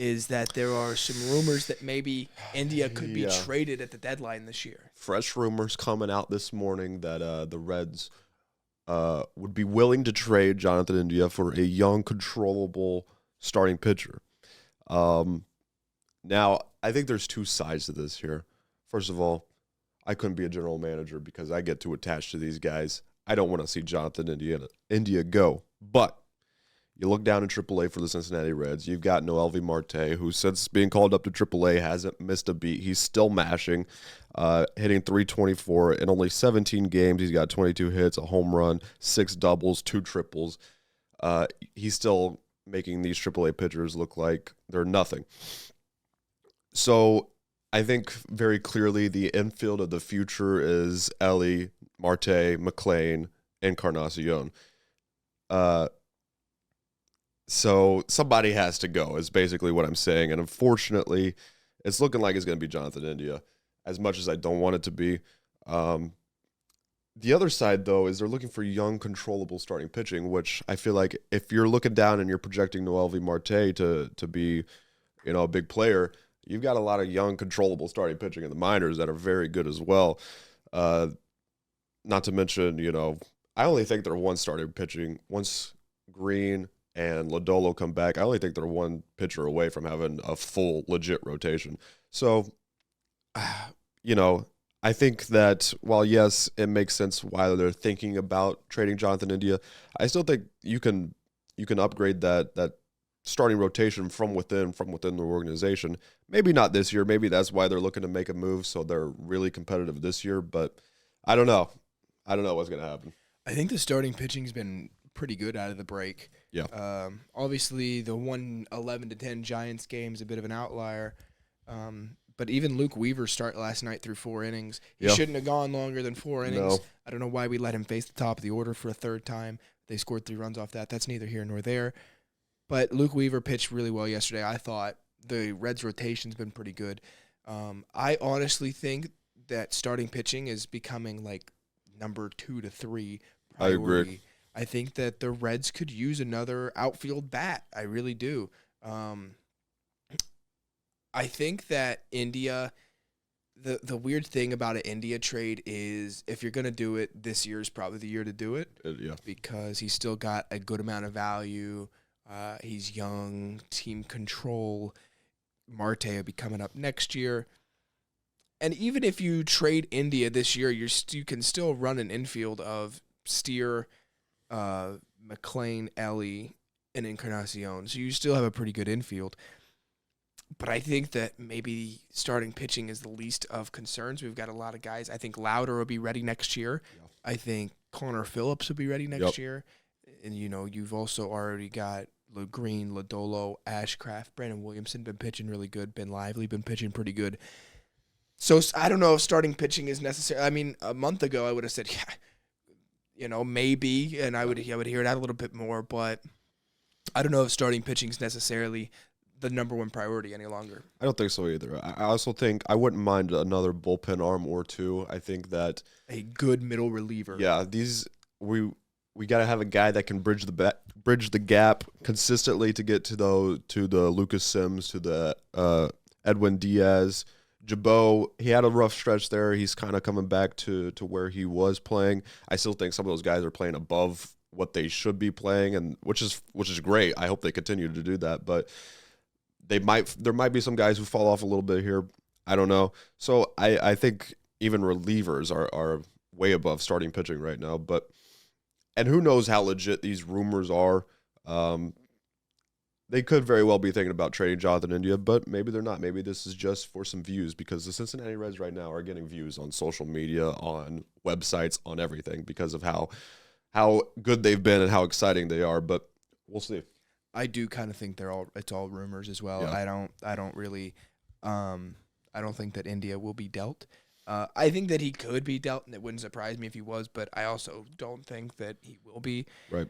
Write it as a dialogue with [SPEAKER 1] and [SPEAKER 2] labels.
[SPEAKER 1] is that there are some rumors that maybe India could be
[SPEAKER 2] Yeah.
[SPEAKER 1] traded at the deadline this year.
[SPEAKER 2] Fresh rumors coming out this morning that the Reds would be willing to trade Johathan India for a young, controllable starting pitcher. Um, Now, I think there's two sides to this here. First of all, I couldn't be a general manager because I get too attached to these guys. I don't want to see India go. But you look down in AAA for the Cincinnati Reds. You've got Noelvi Marte, who since being called up to AAA hasn't missed a beat. He's still mashing, hitting 324 in only 17 games. He's got 22 hits, a home run, 6 doubles, 2 triples. He's still making these AAA pitchers look like they're nothing. So I think very clearly the infield of the future is Ellie, Marte, McLean, Encarnacion. So somebody has to go is basically what I'm saying. And unfortunately, it's looking like it's going to be Johathan India, as much as I don't want it to be. The other side, though, is they're looking for young, controllable starting pitching, which I feel like if you're looking down and you're projecting Noelvi Marte to be, a big player, you've got a lot of young, controllable starting pitching in the minors that are very good as well. Not to mention, I only think they're one starting pitching. Once Green and Lodolo come back, I only think they're one pitcher away from having a full, legit rotation. So, I think that while, yes, it makes sense why they're thinking about trading Johathan India, I still think you can upgrade that starting rotation from within the organization. Maybe not this year. Maybe that's why they're looking to make a move so they're really competitive this year. But I don't know. I don't know what's going to happen.
[SPEAKER 1] I think the starting pitching's been pretty good out of the break.
[SPEAKER 2] Yeah.
[SPEAKER 1] Obviously, the 11-10 Giants game is a bit of an outlier. But even Luke Weaver's start last night through 4 innings. He shouldn't have gone longer than 4 innings.
[SPEAKER 2] No.
[SPEAKER 1] I don't know why we let him face the top of the order for a third time. They scored 3 runs off that. That's neither here nor there. But Luke Weaver pitched really well yesterday. I thought the Reds' rotation's been pretty good. I honestly think that starting pitching is becoming like number 2 to 3 priority.
[SPEAKER 2] I agree.
[SPEAKER 1] I think that the Reds could use another outfield bat. I really do. I think that India, the weird thing about an India trade is if you're going to do it, this year is probably the year to do it.
[SPEAKER 2] Yeah.
[SPEAKER 1] Because he's still got a good amount of value. He's young, team control. Marte will be coming up next year. And even if you trade India this year, you can still run an infield of Steer, McLean, Ellie, and Encarnacion. So you still have a pretty good infield. But I think that maybe starting pitching is the least of concerns. We've got a lot of guys. I think Lauder will be ready next year.
[SPEAKER 2] Yeah.
[SPEAKER 1] I think Connor Phillips will be ready next year. And, you've also already got Green, Lodolo, Ashcraft, Brandon Williamson been pitching really good. Ben Lively been pitching pretty good. So I don't know if starting pitching is necessary. I mean, a month ago I would have said, maybe, and I would hear that a little bit more. But I don't know if starting pitching is necessarily the number one priority any longer.
[SPEAKER 2] I don't think so either. I also think I wouldn't mind another bullpen arm or two. I think that
[SPEAKER 1] a good middle reliever.
[SPEAKER 2] Yeah, we got to have a guy that can bridge the gap consistently to get to the Lucas Sims, to the Edwin Diaz. Jabot, he had a rough stretch there. He's kind of coming back to where he was playing. I still think some of those guys are playing above what they should be playing, and which is great. I hope they continue to do that, but there might be some guys who fall off a little bit here. I don't know. So I think even relievers are way above starting pitching right now. And who knows how legit these rumors are. They could very well be thinking about trading Johathan India, but maybe they're not. Maybe this is just for some views, because the Cincinnati Reds right now are getting views on social media, on websites, on everything, because of how good they've been and how exciting they are. But we'll see.
[SPEAKER 1] I do kind of think it's all rumors as well.
[SPEAKER 2] Yeah.
[SPEAKER 1] I don't really I don't think that India will be dealt. I think that he could be dealt, and it wouldn't surprise me if he was, but I also don't think that he will be.
[SPEAKER 2] Right.